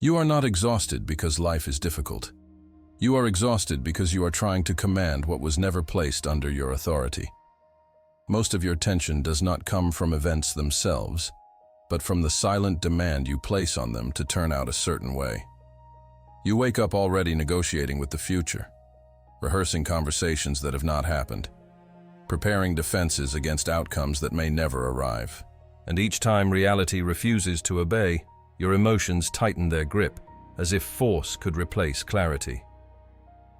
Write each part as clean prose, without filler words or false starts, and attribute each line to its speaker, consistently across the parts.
Speaker 1: You are not exhausted because life is difficult. You are exhausted because you are trying to command what was never placed under your authority. Most of your tension does not come from events themselves, but from the silent demand you place on them to turn out a certain way. You wake up already negotiating with the future, rehearsing conversations that have not happened, preparing defenses against outcomes that may never arrive. And each time reality refuses to obey, your emotions tighten their grip, as if force could replace clarity.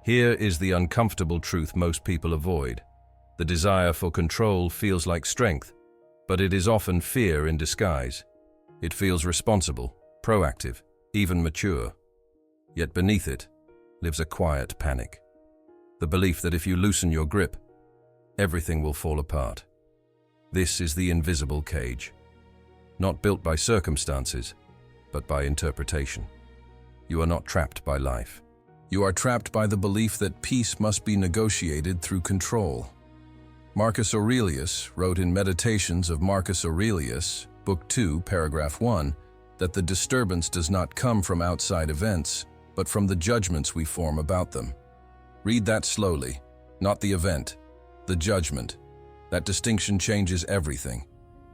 Speaker 1: Here is the uncomfortable truth most people avoid. The desire for control feels like strength, but it is often fear in disguise. It feels responsible, proactive, even mature. Yet beneath it lives a quiet panic. The belief that if you loosen your grip, everything will fall apart. This is the invisible cage, not built by circumstances, but by interpretation. You are not trapped by life. You are trapped by the belief that peace must be negotiated through control. Marcus Aurelius wrote in Meditations of Marcus Aurelius, Book 2, Paragraph 1, that the disturbance does not come from outside events, but from the judgments we form about them. Read that slowly. Not the event, the judgment. That distinction changes everything.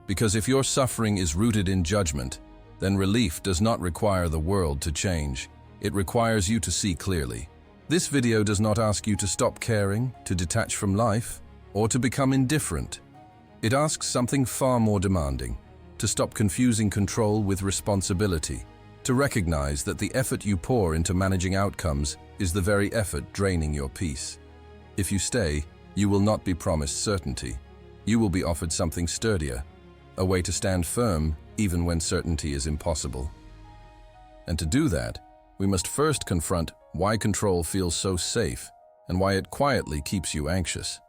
Speaker 1: Because if your suffering is rooted in judgment, then relief does not require the world to change. It requires you to see clearly. This video does not ask you to stop caring, to detach from life, or to become indifferent. It asks something far more demanding: to stop confusing control with responsibility, to recognize that the effort you pour into managing outcomes is the very effort draining your peace. If you stay, you will not be promised certainty. You will be offered something sturdier, a way to stand firm even when certainty is impossible. And to do that, we must first confront why control feels so safe and why it quietly keeps you anxious.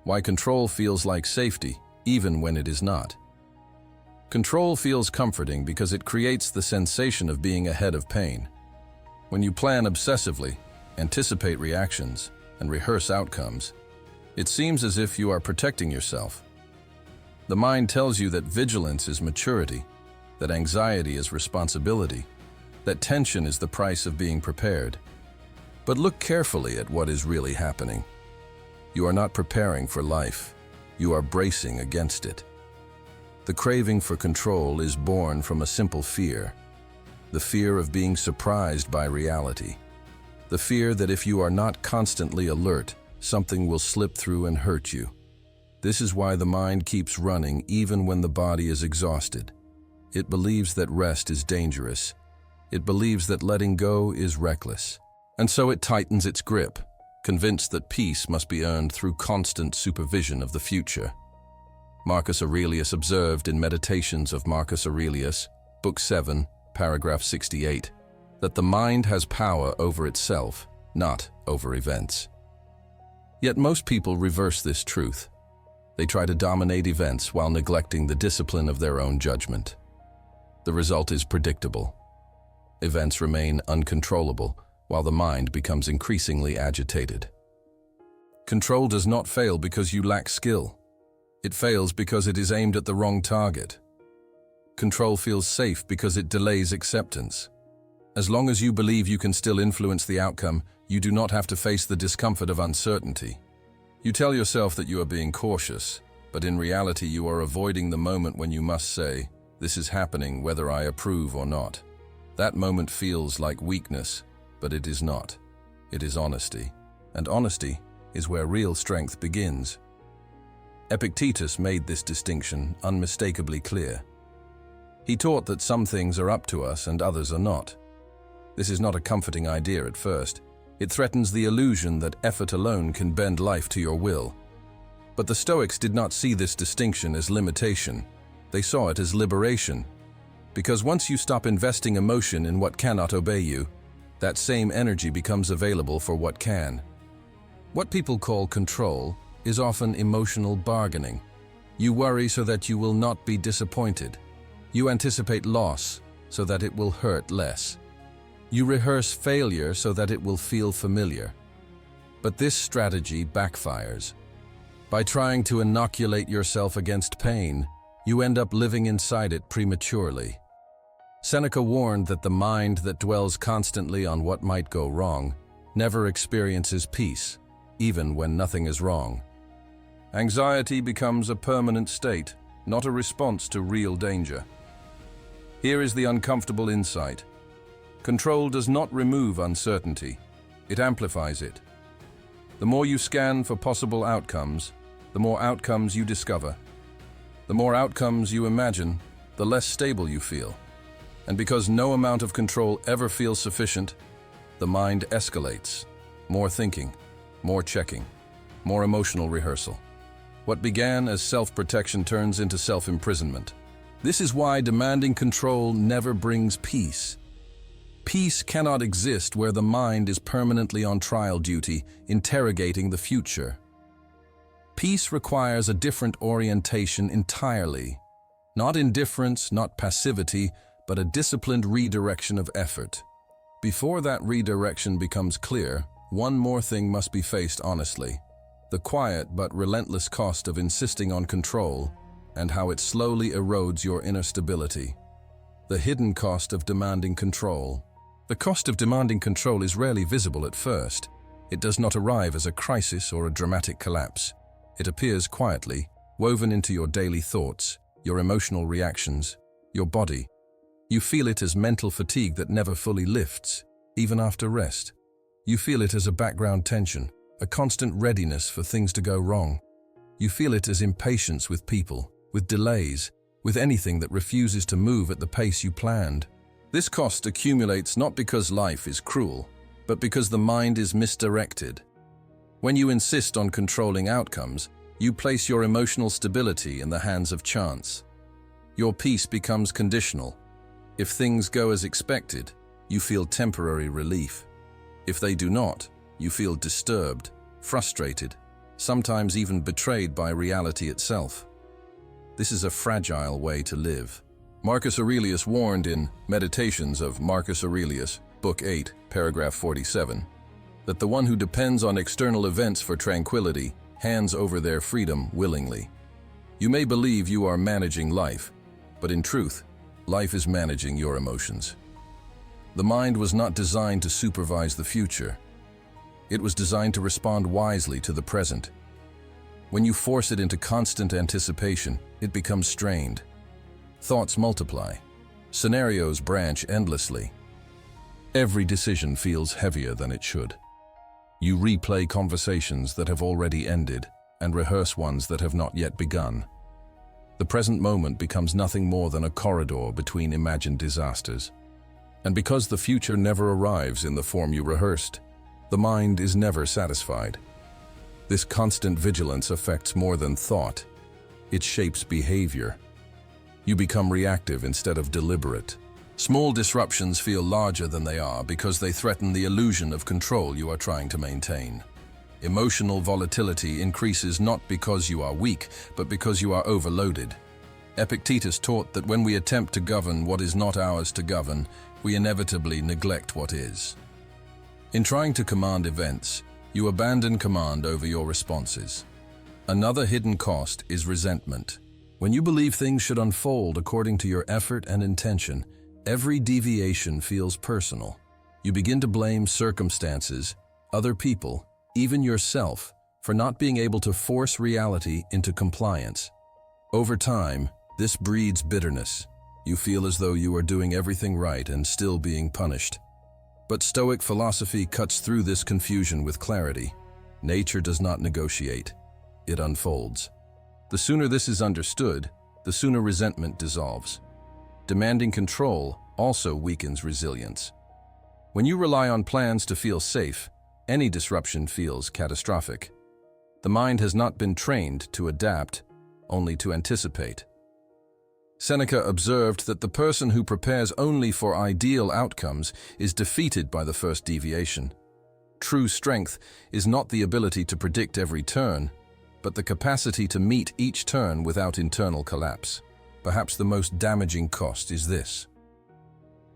Speaker 1: Why control feels like safety even when it is not. Control feels comforting because it creates the sensation of being ahead of pain. When you plan obsessively, anticipate reactions, and rehearse outcomes, it seems as if you are protecting yourself. The mind tells you that vigilance is maturity, that anxiety is responsibility, that tension is the price of being prepared. But look carefully at what is really happening. You are not preparing for life. You are bracing against it. The craving for control is born from a simple fear, the fear of being surprised by reality, the fear that if you are not constantly alert, something will slip through and hurt you. This is why the mind keeps running even when the body is exhausted. It believes that rest is dangerous. It believes that letting go is reckless. And so it tightens its grip, convinced that peace must be earned through constant supervision of the future. Marcus Aurelius observed in Meditations of Marcus Aurelius, Book 7, Paragraph 68, that the mind has power over itself, not over events. Yet most people reverse this truth. They try to dominate events while neglecting the discipline of their own judgment. The result is predictable. Events remain uncontrollable, while the mind becomes increasingly agitated. Control does not fail because you lack skill. It fails because it is aimed at the wrong target. Control feels safe because it delays acceptance. As long as you believe you can still influence the outcome, you do not have to face the discomfort of uncertainty. You tell yourself that you are being cautious, but in reality you are avoiding the moment when you must say, "This is happening whether I approve or not." That moment feels like weakness, but it is not. It is honesty. And honesty is where real strength begins. Epictetus made this distinction unmistakably clear. He taught that some things are up to us and others are not. This is not a comforting idea at first. It threatens the illusion that effort alone can bend life to your will. But the Stoics did not see this distinction as limitation. They saw it as liberation. Because once you stop investing emotion in what cannot obey you, that same energy becomes available for what can. What people call control is often emotional bargaining. You worry so that you will not be disappointed. You anticipate loss so that it will hurt less. You rehearse failure so that it will feel familiar. But this strategy backfires. By trying to inoculate yourself against pain, you end up living inside it prematurely. Seneca warned that the mind that dwells constantly on what might go wrong never experiences peace, even when nothing is wrong. Anxiety becomes a permanent state, not a response to real danger. Here is the uncomfortable insight. Control does not remove uncertainty, it amplifies it. The more you scan for possible outcomes, the more outcomes you discover. The more outcomes you imagine, the less stable you feel. And because no amount of control ever feels sufficient, the mind escalates. More thinking, more checking, more emotional rehearsal. What began as self-protection turns into self-imprisonment. This is why demanding control never brings peace. Peace cannot exist where the mind is permanently on trial duty, interrogating the future. Peace requires a different orientation entirely. Not indifference, not passivity, but a disciplined redirection of effort. Before that redirection becomes clear, one more thing must be faced honestly: the quiet but relentless cost of insisting on control and how it slowly erodes your inner stability. The hidden cost of demanding control. The cost of demanding control is rarely visible at first. It does not arrive as a crisis or a dramatic collapse. It appears quietly, woven into your daily thoughts, your emotional reactions, your body. You feel it as mental fatigue that never fully lifts, even after rest. You feel it as a background tension, a constant readiness for things to go wrong. You feel it as impatience with people, with delays, with anything that refuses to move at the pace you planned. This cost accumulates not because life is cruel, but because the mind is misdirected. When you insist on controlling outcomes, you place your emotional stability in the hands of chance. Your peace becomes conditional. If things go as expected, you feel temporary relief. If they do not, you feel disturbed, frustrated, sometimes even betrayed by reality itself. This is a fragile way to live. Marcus Aurelius warned in Meditations of Marcus Aurelius, Book 8, paragraph 47, that the one who depends on external events for tranquility hands over their freedom willingly. You may believe you are managing life, but in truth, life is managing your emotions. The mind was not designed to supervise the future. It was designed to respond wisely to the present. When you force it into constant anticipation, it becomes strained. Thoughts multiply. Scenarios branch endlessly. Every decision feels heavier than it should. You replay conversations that have already ended and rehearse ones that have not yet begun. The present moment becomes nothing more than a corridor between imagined disasters. And because the future never arrives in the form you rehearsed, the mind is never satisfied. This constant vigilance affects more than thought. It shapes behavior. You become reactive instead of deliberate. Small disruptions feel larger than they are because they threaten the illusion of control you are trying to maintain. Emotional volatility increases not because you are weak, but because you are overloaded. Epictetus taught that when we attempt to govern what is not ours to govern, we inevitably neglect what is. In trying to command events, you abandon command over your responses. Another hidden cost is resentment. When you believe things should unfold according to your effort and intention, every deviation feels personal. You begin to blame circumstances, other people, even yourself, for not being able to force reality into compliance. Over time, this breeds bitterness. You feel as though you are doing everything right and still being punished. But Stoic philosophy cuts through this confusion with clarity. Nature does not negotiate. It unfolds. The sooner this is understood, the sooner resentment dissolves. Demanding control also weakens resilience. When you rely on plans to feel safe, any disruption feels catastrophic. The mind has not been trained to adapt, only to anticipate. Seneca observed that the person who prepares only for ideal outcomes is defeated by the first deviation. True strength is not the ability to predict every turn, but the capacity to meet each turn without internal collapse. Perhaps the most damaging cost is this.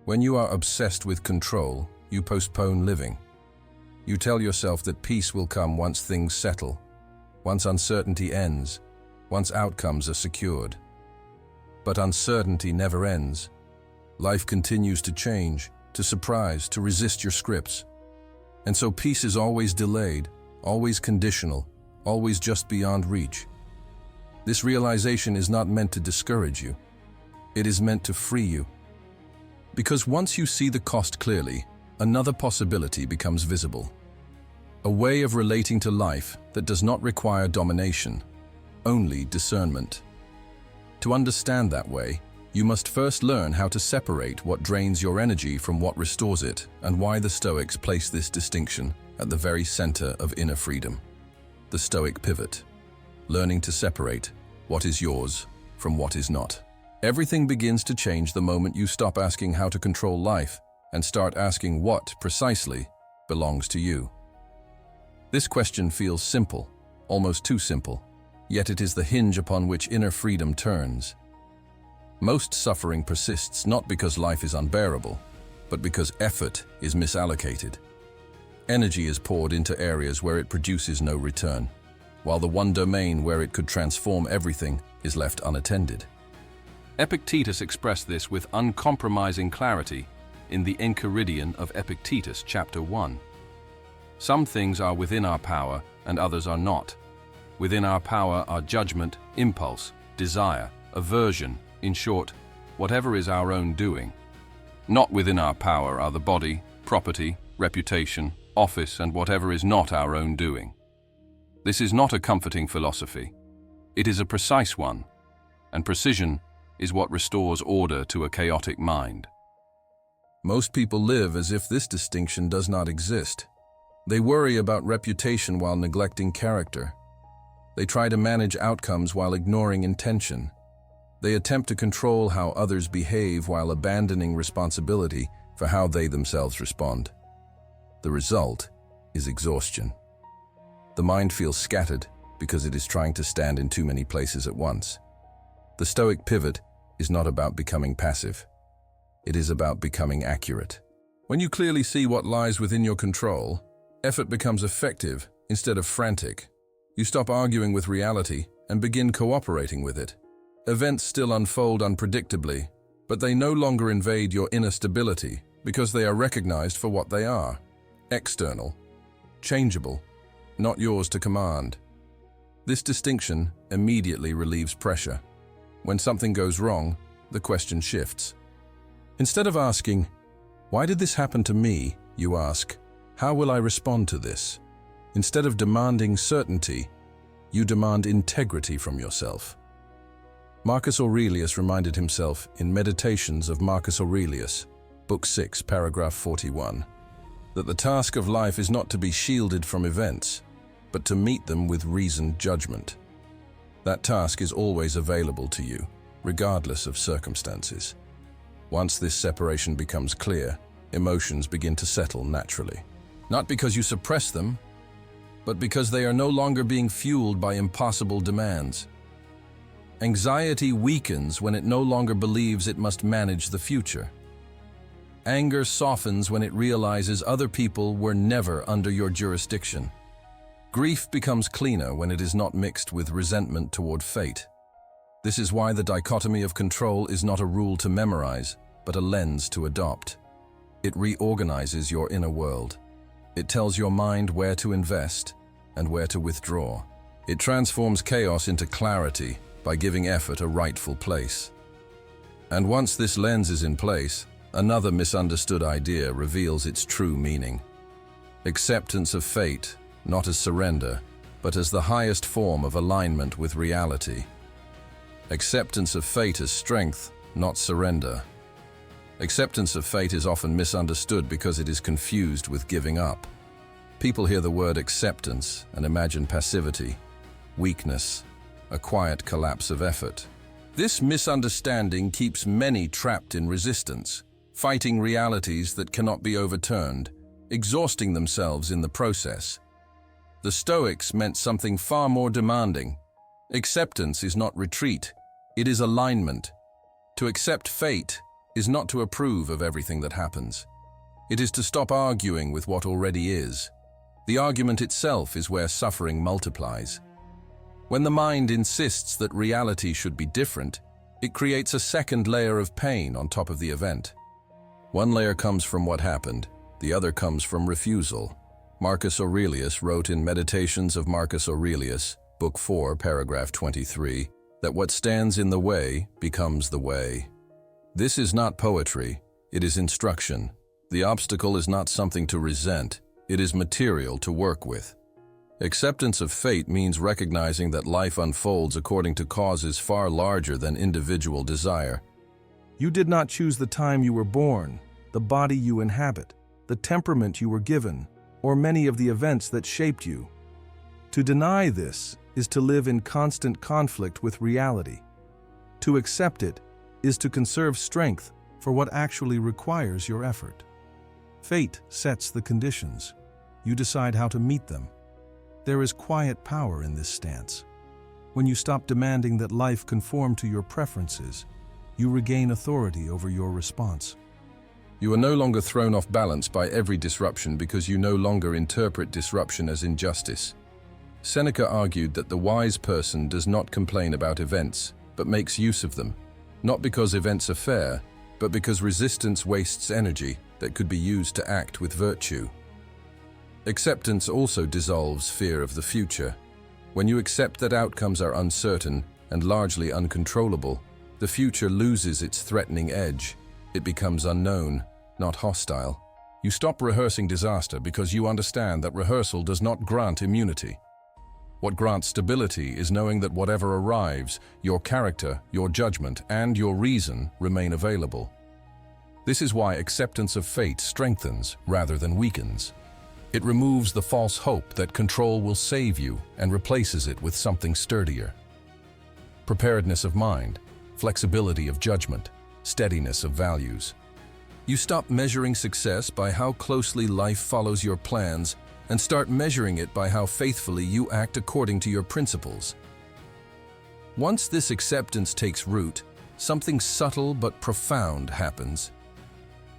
Speaker 1: When you are obsessed with control, you postpone living. You tell yourself that peace will come once things settle, once uncertainty ends, once outcomes are secured. But uncertainty never ends. Life continues to change, to surprise, to resist your scripts. And so peace is always delayed, always conditional, always just beyond reach. This realization is not meant to discourage you. It is meant to free you. Because once you see the cost clearly, another possibility becomes visible. A way of relating to life that does not require domination, only discernment. To understand that way, you must first learn how to separate what drains your energy from what restores it, and why the Stoics place this distinction at the very center of inner freedom. The Stoic pivot. Learning to separate what is yours from what is not. Everything begins to change the moment you stop asking how to control life and start asking what, precisely, belongs to you. This question feels simple, almost too simple, yet it is the hinge upon which inner freedom turns. Most suffering persists not because life is unbearable, but because effort is misallocated. Energy is poured into areas where it produces no return, while the one domain where it could transform everything is left unattended. Epictetus expressed this with uncompromising clarity in the Enchiridion of Epictetus, chapter 1. Some things are within our power and others are not. Within our power are judgment, impulse, desire, aversion, in short, whatever is our own doing. Not within our power are the body, property, reputation, office, and whatever is not our own doing. This is not a comforting philosophy. It is a precise one, and precision is what restores order to a chaotic mind. Most people live as if this distinction does not exist. They worry about reputation while neglecting character. They try to manage outcomes while ignoring intention. They attempt to control how others behave while abandoning responsibility for how they themselves respond. The result is exhaustion. The mind feels scattered because it is trying to stand in too many places at once. The Stoic pivot is not about becoming passive. It is about becoming accurate. When you clearly see what lies within your control, effort becomes effective instead of frantic. You stop arguing with reality and begin cooperating with it. Events still unfold unpredictably, but they no longer invade your inner stability because they are recognized for what they are: external, changeable, not yours to command. This distinction immediately relieves pressure. When something goes wrong, the question shifts. Instead of asking, "Why did this happen to me?" you ask, "How will I respond to this?" Instead of demanding certainty, you demand integrity from yourself. Marcus Aurelius reminded himself in Meditations of Marcus Aurelius, Book 6, paragraph 41, that the task of life is not to be shielded from events, but to meet them with reasoned judgment. That task is always available to you, regardless of circumstances. Once this separation becomes clear, emotions begin to settle naturally. Not because you suppress them, but because they are no longer being fueled by impossible demands. Anxiety weakens when it no longer believes it must manage the future. Anger softens when it realizes other people were never under your jurisdiction. Grief becomes cleaner when it is not mixed with resentment toward fate. This is why the dichotomy of control is not a rule to memorize, but a lens to adopt. It reorganizes your inner world. It tells your mind where to invest and where to withdraw. It transforms chaos into clarity by giving effort a rightful place. And once this lens is in place, another misunderstood idea reveals its true meaning. Acceptance of fate, not as surrender, but as the highest form of alignment with reality. Acceptance of fate as strength, not surrender. Acceptance of fate is often misunderstood because it is confused with giving up. People hear the word acceptance and imagine passivity, weakness, a quiet collapse of effort. This misunderstanding keeps many trapped in resistance, fighting realities that cannot be overturned, exhausting themselves in the process. The Stoics meant something far more demanding. Acceptance is not retreat, it is alignment. To accept fate is not to approve of everything that happens. It is to stop arguing with what already is. The argument itself is where suffering multiplies. When the mind insists that reality should be different, It creates a second layer of pain on top of the event. One layer comes from what happened, the other comes from refusal. Marcus Aurelius wrote in Meditations of Marcus Aurelius, Book 4, paragraph 23, that what stands in the way becomes the way. This is not poetry, it is instruction. The obstacle is not something to resent, it is material to work with. Acceptance of fate means recognizing that life unfolds according to causes far larger than individual desire.
Speaker 2: You did not choose the time you were born, the body you inhabit, the temperament you were given, or many of the events that shaped you. To deny this is to live in constant conflict with reality. To accept it is to conserve strength for what actually requires your effort. Fate sets the conditions. You decide how to meet them. There is quiet power in this stance. When you stop demanding that life conform to your preferences, you regain authority over your response.
Speaker 1: You are no longer thrown off balance by every disruption because you no longer interpret disruption as injustice. Seneca argued that the wise person does not complain about events, but makes use of them, not because events are fair, but because resistance wastes energy that could be used to act with virtue. Acceptance also dissolves fear of the future. When you accept that outcomes are uncertain and largely uncontrollable, the future loses its threatening edge. It becomes unknown, not hostile. You stop rehearsing disaster because you understand that rehearsal does not grant immunity. What grants stability is knowing that whatever arrives, your character, your judgment, and your reason remain available. This is why acceptance of fate strengthens rather than weakens. It removes the false hope that control will save you and replaces it with something sturdier. Preparedness of mind, flexibility of judgment, steadiness of values. You stop measuring success by how closely life follows your plans and start measuring it by how faithfully you act according to your principles. Once this acceptance takes root, something subtle but profound happens.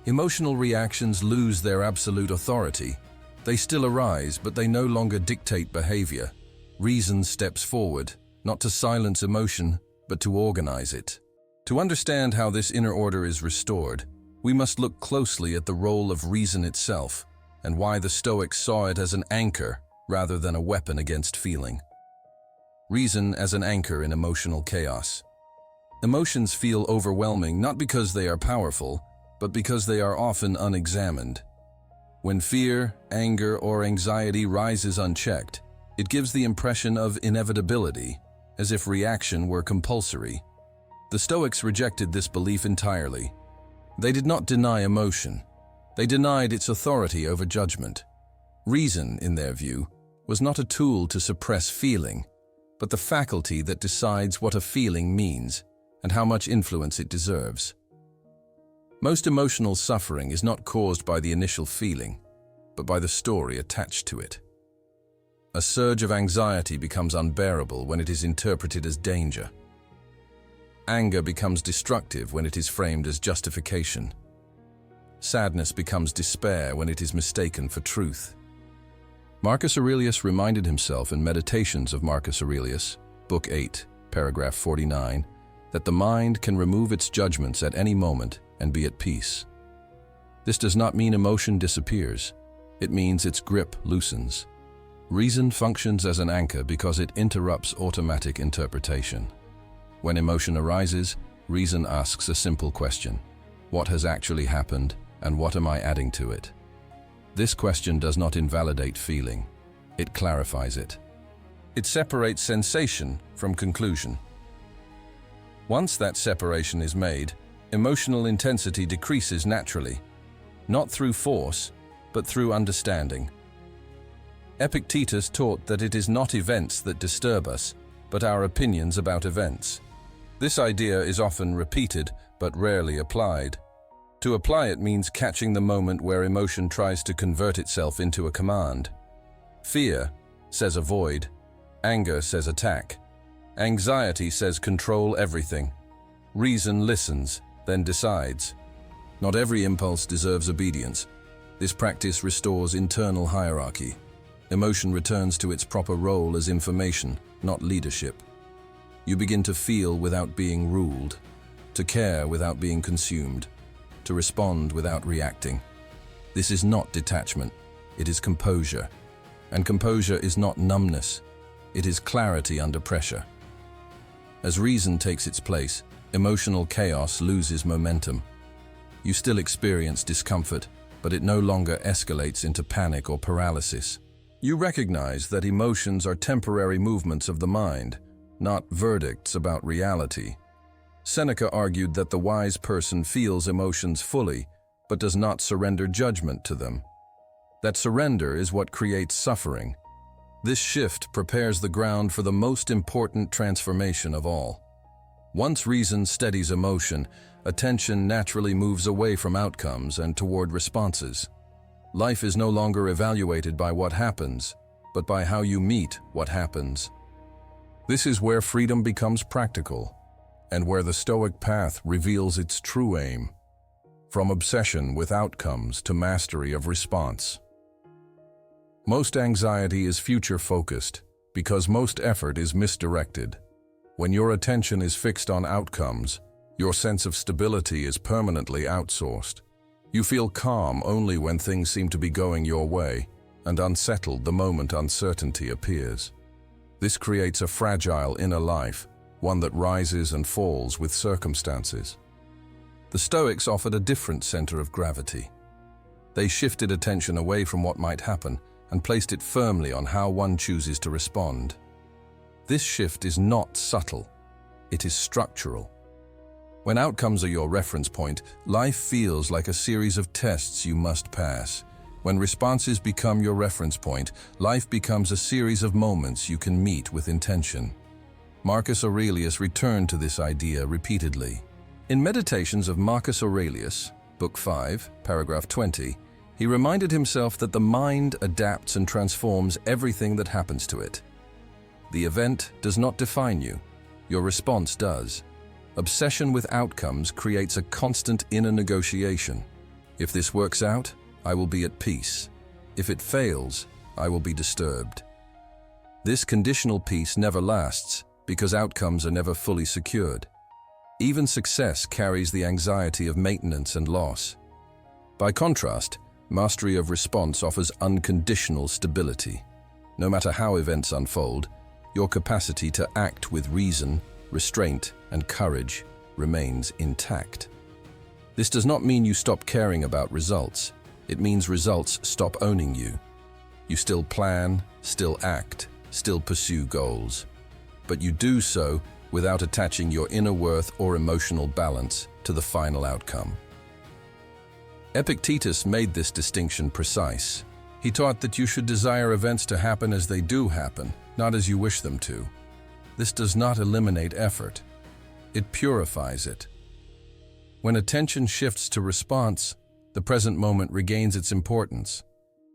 Speaker 1: Emotional reactions lose their absolute authority. They still arise, but they no longer dictate behavior. Reason steps forward, not to silence emotion, but to organize it. To understand how this inner order is restored, we must look closely at the role of reason itself and why the Stoics saw it as an anchor rather than a weapon against feeling. Reason as an anchor in emotional chaos. Emotions feel overwhelming not because they are powerful, but because they are often unexamined. When fear, anger, or anxiety rises unchecked, it gives the impression of inevitability, as if reaction were compulsory. The Stoics rejected this belief entirely. They did not deny emotion. They denied its authority over judgment. Reason, in their view, was not a tool to suppress feeling, but the faculty that decides what a feeling means and how much influence it deserves. Most emotional suffering is not caused by the initial feeling, but by the story attached to it. A surge of anxiety becomes unbearable when it is interpreted as danger. Anger becomes destructive when it is framed as justification. Sadness becomes despair when it is mistaken for truth. Marcus Aurelius reminded himself in Meditations of Marcus Aurelius, Book 8, paragraph 49, that the mind can remove its judgments at any moment and be at peace. This does not mean emotion disappears. It means its grip loosens. Reason functions as an anchor because it interrupts automatic interpretation. When emotion arises, reason asks a simple question: what has actually happened, and what am I adding to it? This question does not invalidate feeling. It clarifies it. It separates sensation from conclusion. Once that separation is made, emotional intensity decreases naturally, not through force, but through understanding. Epictetus taught that it is not events that disturb us, but our opinions about events. This idea is often repeated, but rarely applied. To apply it means catching the moment where emotion tries to convert itself into a command. Fear says avoid. Anger says attack. Anxiety says control everything. Reason listens, then decides. Not every impulse deserves obedience. This practice restores internal hierarchy. Emotion returns to its proper role as information, not leadership. You begin to feel without being ruled. to care without being consumed, to respond without reacting. This is not detachment, it is composure. And composure is not numbness, it is clarity under pressure. As reason takes its place, emotional chaos loses momentum. You still experience discomfort, but it no longer escalates into panic or paralysis. You recognize that emotions are temporary movements of the mind, not verdicts about reality. Seneca argued that the wise person feels emotions fully, but does not surrender judgment to them. That surrender is what creates suffering. This shift prepares the ground for the most important transformation of all. Once reason steadies emotion, attention naturally moves away from outcomes and toward responses. Life is no longer evaluated by what happens, but by how you meet what happens. This is where freedom becomes practical, and where the Stoic path reveals its true aim, from obsession with outcomes to mastery of response. Most anxiety is future-focused, because most effort is misdirected. When your attention is fixed on outcomes, your sense of stability is permanently outsourced. You feel calm only when things seem to be going your way, and unsettled the moment uncertainty appears. This creates a fragile inner life, one that rises and falls with circumstances. The Stoics offered a different center of gravity. They shifted attention away from what might happen and placed it firmly on how one chooses to respond. This shift is not subtle, it is structural. When outcomes are your reference point, life feels like a series of tests you must pass. When responses become your reference point, life becomes a series of moments you can meet with intention. Marcus Aurelius returned to this idea repeatedly. In Meditations of Marcus Aurelius, Book 5, paragraph 20, he reminded himself that the mind adapts and transforms everything that happens to it. The event does not define you, your response does. Obsession with outcomes creates a constant inner negotiation. If this works out, I will be at peace. If it fails, I will be disturbed. This conditional peace never lasts because outcomes are never fully secured. Even success carries the anxiety of maintenance and loss. By contrast, mastery of response offers unconditional stability. No matter how events unfold, your capacity to act with reason, restraint, and courage remains intact. This does not mean you stop caring about results. It means results stop owning you. You still plan, still act, still pursue goals. But you do so without attaching your inner worth or emotional balance to the final outcome. Epictetus made this distinction precise. He taught that you should desire events to happen as they do happen, not as you wish them to. This does not eliminate effort. It purifies it. When attention shifts to response, the present moment regains its importance.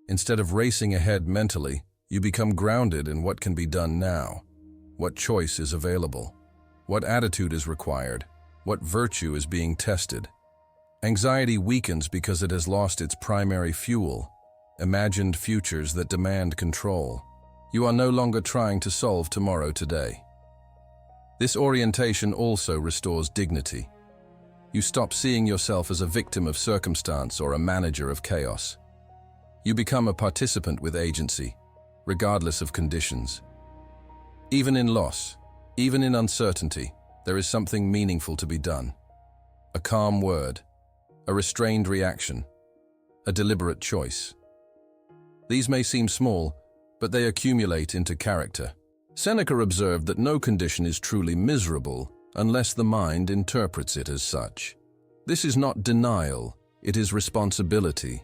Speaker 1: Instead of racing ahead mentally, you become grounded in what can be done now, what choice is available, what attitude is required, what virtue is being tested. Anxiety weakens because it has lost its primary fuel, imagined futures that demand control. You are no longer trying to solve tomorrow today. This orientation also restores dignity. You stop seeing yourself as a victim of circumstance or a manager of chaos. You become a participant with agency, regardless of conditions. Even in loss, even in uncertainty, there is something meaningful to be done. A calm word, a restrained reaction, a deliberate choice. These may seem small, but they accumulate into character. Seneca observed that no condition is truly miserable unless the mind interprets it as such. This is not denial, it is responsibility.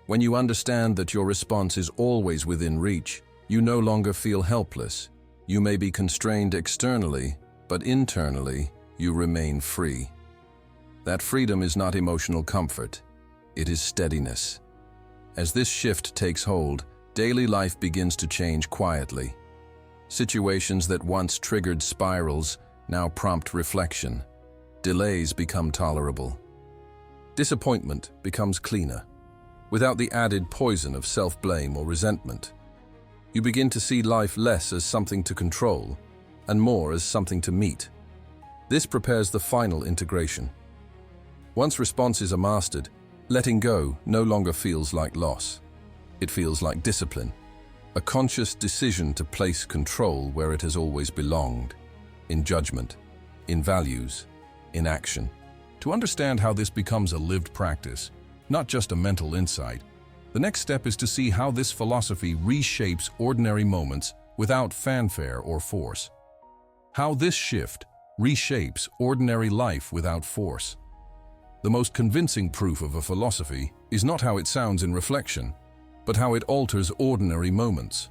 Speaker 1: When you understand that your response is always within reach, you no longer feel helpless. You may be constrained externally, but internally, you remain free. That freedom is not emotional comfort, it is steadiness. As this shift takes hold, daily life begins to change quietly. Situations that once triggered spirals now prompt reflection. Delays become tolerable. Disappointment becomes cleaner, without the added poison of self-blame or resentment. You begin to see life less as something to control and more as something to meet. This prepares the final integration. Once responses are mastered, letting go no longer feels like loss. It feels like discipline, a conscious decision to place control where it has always belonged, in judgment, in values, in action. To understand how this becomes a lived practice, not just a mental insight, the next step is to see how this philosophy reshapes ordinary moments without fanfare or force. How this shift reshapes ordinary life without force. The most convincing proof of a philosophy is not how it sounds in reflection, but how it alters ordinary moments.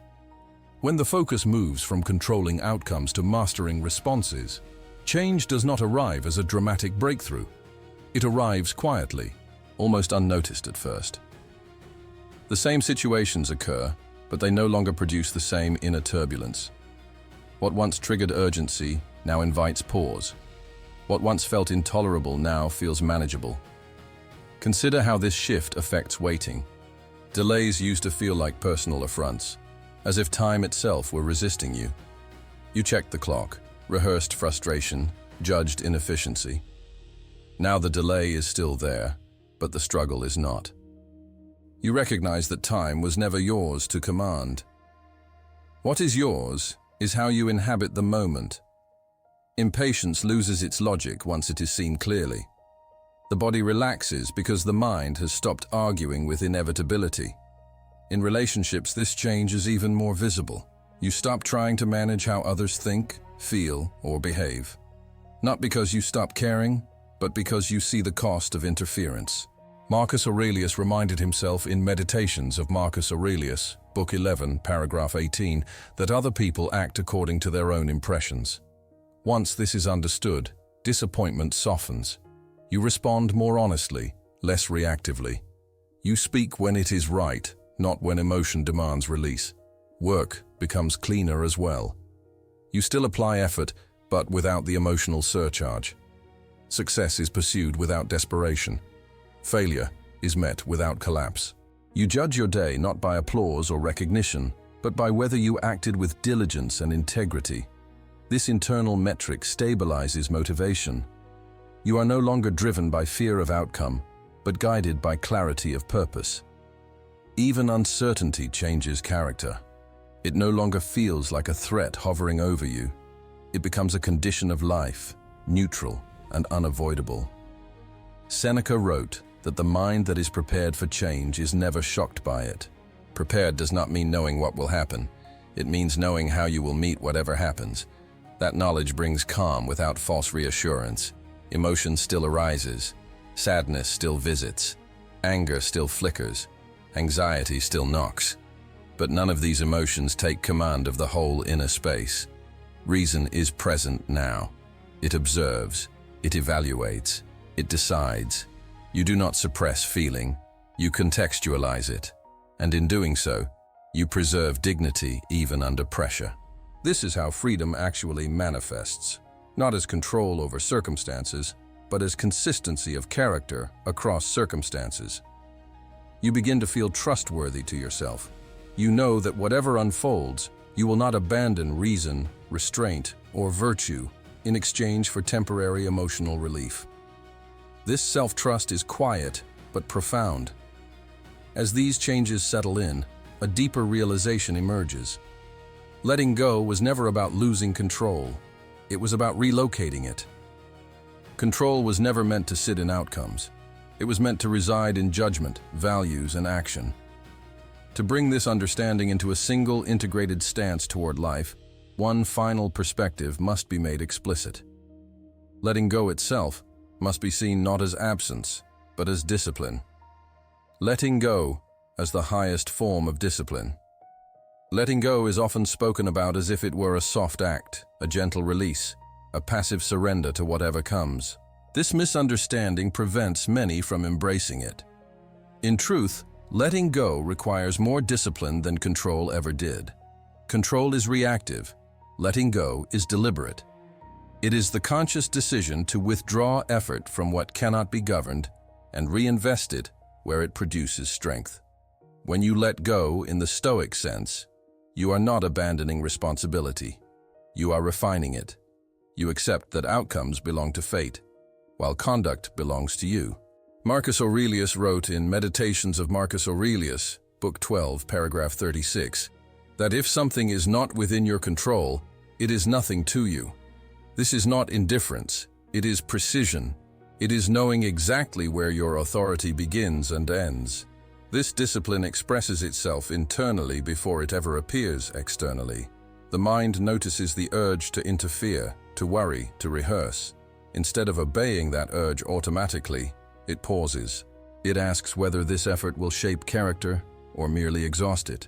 Speaker 1: When the focus moves from controlling outcomes to mastering responses, change does not arrive as a dramatic breakthrough. It arrives quietly, almost unnoticed at first. The same situations occur, but they no longer produce the same inner turbulence. What once triggered urgency now invites pause. What once felt intolerable now feels manageable. Consider how this shift affects waiting. Delays used to feel like personal affronts, as if time itself were resisting you. You checked the clock, rehearsed frustration, judged inefficiency. Now the delay is still there, but the struggle is not. You recognize that time was never yours to command. What is yours is how you inhabit the moment. Impatience loses its logic once it is seen clearly. The body relaxes because the mind has stopped arguing with inevitability. In relationships, this change is even more visible. You stop trying to manage how others think, feel, or behave. Not because you stop caring, but because you see the cost of interference. Marcus Aurelius reminded himself in Meditations of Marcus Aurelius, Book 11, paragraph 18, that other people act according to their own impressions. Once this is understood, disappointment softens. You respond more honestly, less reactively. You speak when it is right, not when emotion demands release. Work becomes cleaner as well. You still apply effort, but without the emotional surcharge. Success is pursued without desperation. Failure is met without collapse. You judge your day not by applause or recognition, but by whether you acted with diligence and integrity. This internal metric stabilizes motivation. You are no longer driven by fear of outcome, but guided by clarity of purpose. Even uncertainty changes character. It no longer feels like a threat hovering over you. It becomes a condition of life, neutral and unavoidable. Seneca wrote that the mind that is prepared for change is never shocked by it. Prepared does not mean knowing what will happen. It means knowing how you will meet whatever happens. That knowledge brings calm without false reassurance. Emotion still arises. Sadness still visits. Anger still flickers. Anxiety still knocks. But none of these emotions take command of the whole inner space. Reason is present now. It observes. It evaluates. It decides. You do not suppress feeling. You contextualize it. And in doing so, you preserve dignity even under pressure. This is how freedom actually manifests, not as control over circumstances, but as consistency of character across circumstances. You begin to feel trustworthy to yourself. You know that whatever unfolds, you will not abandon reason, restraint, or virtue in exchange for temporary emotional relief. This self-trust is quiet but profound. As these changes settle in, a deeper realization emerges. Letting go was never about losing control. It was about relocating it. Control was never meant to sit in outcomes. It was meant to reside in judgment, values, and action. To bring this understanding into a single integrated stance toward life, one final perspective must be made explicit. Letting go itself must be seen not as absence, but as discipline. Letting go as the highest form of discipline. Letting go is often spoken about as if it were a soft act, a gentle release, a passive surrender to whatever comes. This misunderstanding prevents many from embracing it. In truth, letting go requires more discipline than control ever did. Control is reactive. Letting go is deliberate. It is the conscious decision to withdraw effort from what cannot be governed and reinvest it where it produces strength. When you let go in the Stoic sense, you are not abandoning responsibility. You are refining it. You accept that outcomes belong to fate, while conduct belongs to you. Marcus Aurelius wrote in Meditations of Marcus Aurelius, Book 12, paragraph 36, that if something is not within your control, it is nothing to you. This is not indifference, it is precision. It is knowing exactly where your authority begins and ends. This discipline expresses itself internally before it ever appears externally. The mind notices the urge to interfere, to worry, to rehearse. Instead of obeying that urge automatically, it pauses. It asks whether this effort will shape character or merely exhaust it.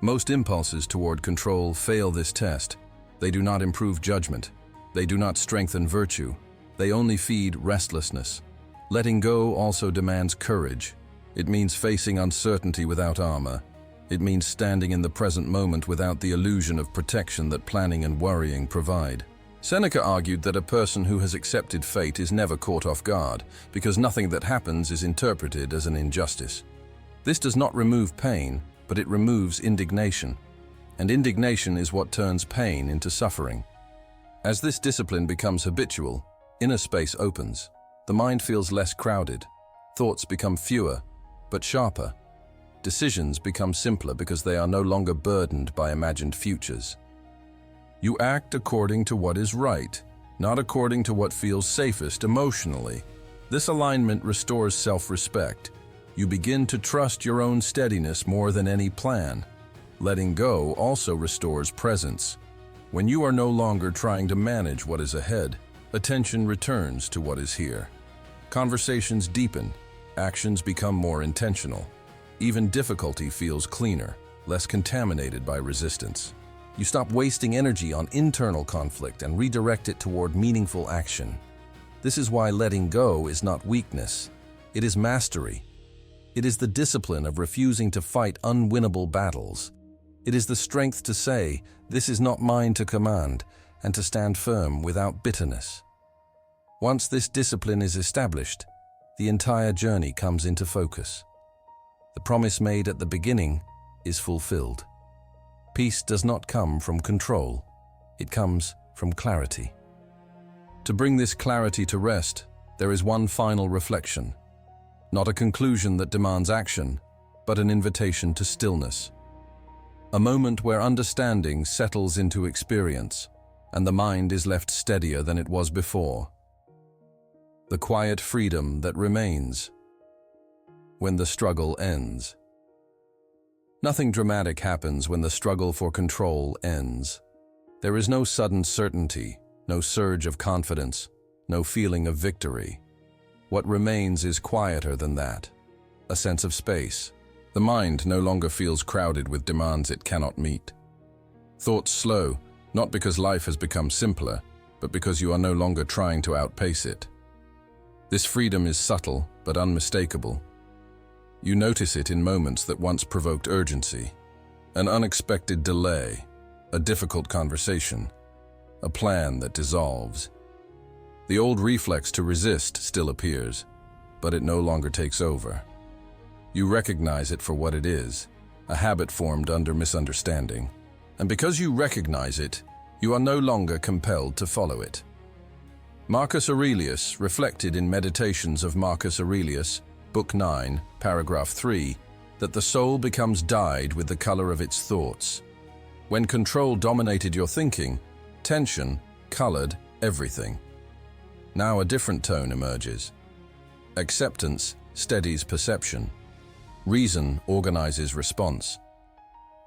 Speaker 1: Most impulses toward control fail this test. They do not improve judgment. They do not strengthen virtue. They only feed restlessness. Letting go also demands courage. It means facing uncertainty without armor. It means standing in the present moment without the illusion of protection that planning and worrying provide. Seneca argued that a person who has accepted fate is never caught off guard, because nothing that happens is interpreted as an injustice. This does not remove pain, but it removes indignation. And indignation is what turns pain into suffering. As this discipline becomes habitual, inner space opens. The mind feels less crowded. Thoughts become fewer, but sharper. Decisions become simpler because they are no longer burdened by imagined futures. You act according to what is right, not according to what feels safest emotionally. This alignment restores self-respect. You begin to trust your own steadiness more than any plan. Letting go also restores presence. When you are no longer trying to manage what is ahead, attention returns to what is here. Conversations deepen, actions become more intentional. Even difficulty feels cleaner, less contaminated by resistance. You stop wasting energy on internal conflict and redirect it toward meaningful action. This is why letting go is not weakness. It is mastery. It is the discipline of refusing to fight unwinnable battles. It is the strength to say, "This is not mine to command," and to stand firm without bitterness. Once this discipline is established, the entire journey comes into focus. The promise made at the beginning is fulfilled. Peace does not come from control. It comes from clarity. To bring this clarity to rest, there is one final reflection. Not a conclusion that demands action, but an invitation to stillness. A moment where understanding settles into experience, and the mind is left steadier than it was before. The quiet freedom that remains when the struggle ends. Nothing dramatic happens when the struggle for control ends. There is no sudden certainty, no surge of confidence, no feeling of victory. What remains is quieter than that, a sense of space. The mind no longer feels crowded with demands it cannot meet. Thoughts slow, not because life has become simpler, but because you are no longer trying to outpace it. This freedom is subtle but unmistakable. You notice it in moments that once provoked urgency, an unexpected delay, a difficult conversation, a plan that dissolves. The old reflex to resist still appears, but it no longer takes over. You recognize it for what it is, a habit formed under misunderstanding. And because you recognize it, you are no longer compelled to follow it. Marcus Aurelius reflected in Meditations of Marcus Aurelius, Book 9, paragraph 3, that the soul becomes dyed with the color of its thoughts. When control dominated your thinking, tension colored everything. Now a different tone emerges. Acceptance steadies perception. Reason organizes response.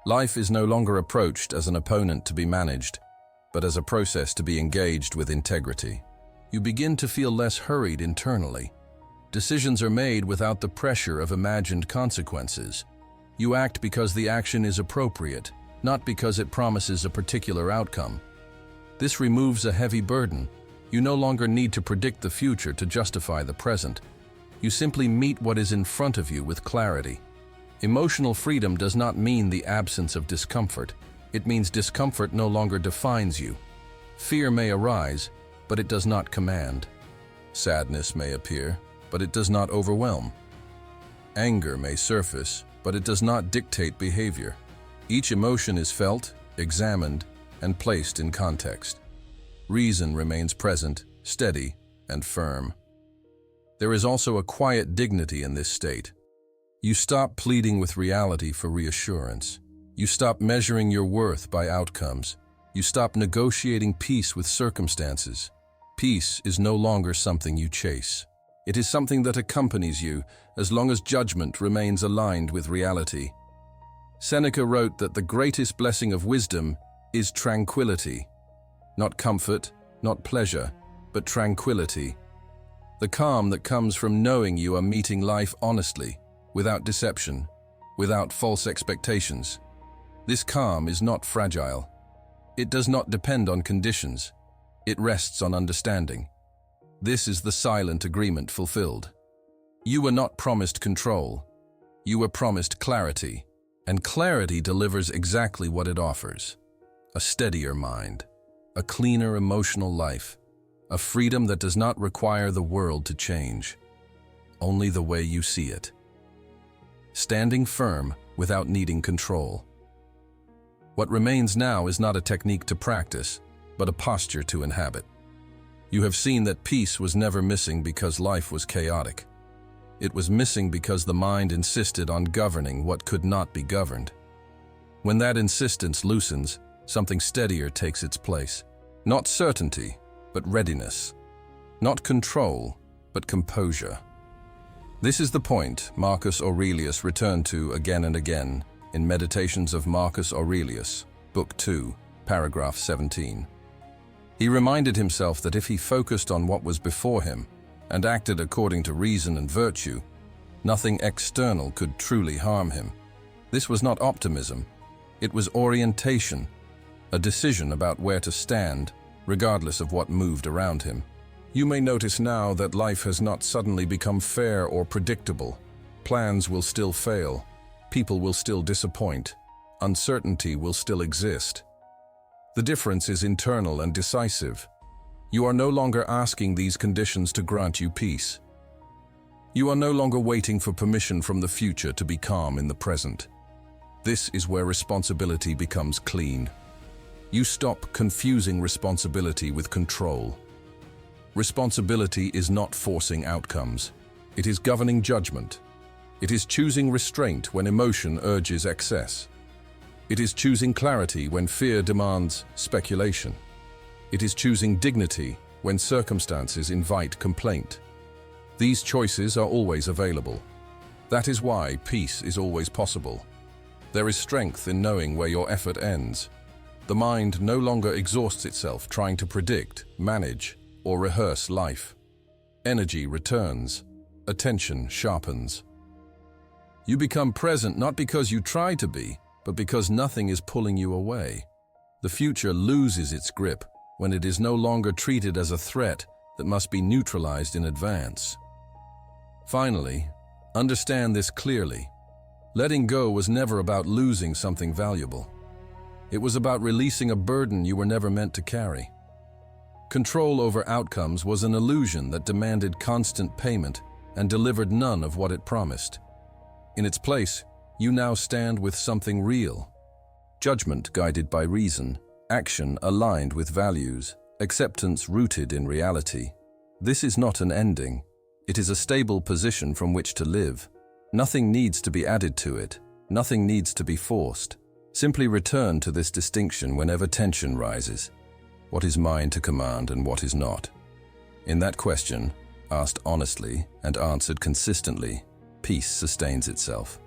Speaker 1: Life is no longer approached as an opponent to be managed, but as a process to be engaged with integrity. You begin to feel less hurried internally. Decisions are made without the pressure of imagined consequences. You act because the action is appropriate, not because it promises a particular outcome. This removes a heavy burden. You no longer need to predict the future to justify the present. You simply meet what is in front of you with clarity. Emotional freedom does not mean the absence of discomfort. It means discomfort no longer defines you. Fear may arise, but it does not command. Sadness may appear, but it does not overwhelm. Anger may surface, but it does not dictate behavior. Each emotion is felt, examined, and placed in context. Reason remains present, steady, and firm. There is also a quiet dignity in this state. You stop pleading with reality for reassurance. You stop measuring your worth by outcomes. You stop negotiating peace with circumstances. Peace is no longer something you chase. It is something that accompanies you as long as judgment remains aligned with reality. Seneca wrote that the greatest blessing of wisdom is tranquility. Not comfort, not pleasure, but tranquility. The calm that comes from knowing you are meeting life honestly, without deception, without false expectations. This calm is not fragile. It does not depend on conditions. It rests on understanding. This is the silent agreement fulfilled. You were not promised control. You were promised clarity, and clarity delivers exactly what it offers. A steadier mind, a cleaner emotional life, a freedom that does not require the world to change, only the way you see it. Standing firm without needing control. What remains now is not a technique to practice, but a posture to inhabit. You have seen that peace was never missing because life was chaotic. It was missing because the mind insisted on governing what could not be governed. When that insistence loosens, something steadier takes its place. Not certainty, but readiness. Not control, but composure. This is the point Marcus Aurelius returned to again and again in Meditations of Marcus Aurelius, Book 2, paragraph 17. He reminded himself that if he focused on what was before him and acted according to reason and virtue, nothing external could truly harm him. This was not optimism. It was orientation, a decision about where to stand, regardless of what moved around him. You may notice now that life has not suddenly become fair or predictable. Plans will still fail. People will still disappoint. Uncertainty will still exist. The difference is internal and decisive. You are no longer asking these conditions to grant you peace. You are no longer waiting for permission from the future to be calm in the present. This is where responsibility becomes clean. You stop confusing responsibility with control. Responsibility is not forcing outcomes. It is governing judgment. It is choosing restraint when emotion urges excess. It is choosing clarity when fear demands speculation. It is choosing dignity when circumstances invite complaint. These choices are always available. That is why peace is always possible. There is strength in knowing where your effort ends. The mind no longer exhausts itself trying to predict, manage, or rehearse life. Energy returns. Attention sharpens. You become present not because you try to be, but because nothing is pulling you away. The future loses its grip when it is no longer treated as a threat that must be neutralized in advance. Finally, understand this clearly. Letting go was never about losing something valuable. It was about releasing a burden you were never meant to carry. Control over outcomes was an illusion that demanded constant payment and delivered none of what it promised. In its place, you now stand with something real. Judgment guided by reason, action aligned with values, acceptance rooted in reality. This is not an ending. It is a stable position from which to live. Nothing needs to be added to it. Nothing needs to be forced. Simply return to this distinction whenever tension rises. What is mine to command and what is not? In that question, asked honestly and answered consistently, peace sustains itself.